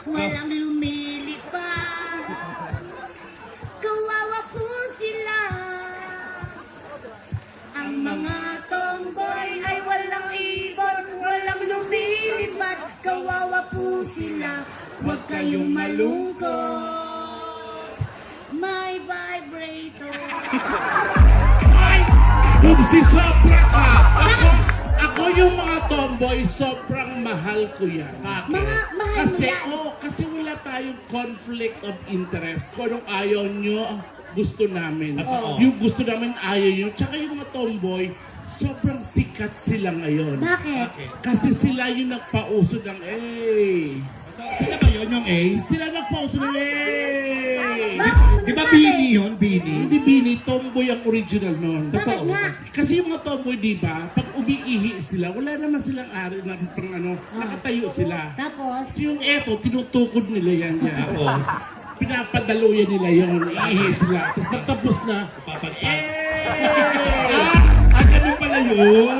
walang lumilipad. Kawawa po sila. Ang mga tomboy ay walang ibon, walang lumilipad. Kawawa po sila, huwag kayong malungkot. My vibrator. Si sobra ka! Ako yung mga tomboy, sobrang mahal ko yan. Bakit? Mahal mo Kasi, yan. kasi wala tayong conflict of interest. Kung anong ayaw nyo, gusto namin. Yung gusto namin, ayaw nyo. Tsaka yung mga tomboy, sobrang sikat sila ngayon. Bakit? Kasi sila yung nagpauso ng Sila ba yun yung A? Sila nagpauso ng Di ba Bini yun? Bini? Hindi Bini, tomboy ang original nun. Bakit nga? Kasi yung mga tomboy, di ba, pag umiihi sila, wala naman silang ari na pang nakatayo sila. Tapos? So yung eto, tinutukod nila yan. Tapos? Pinapadaluyan nila yung iihi sila. Tapos matapos na, Ganun pala yun.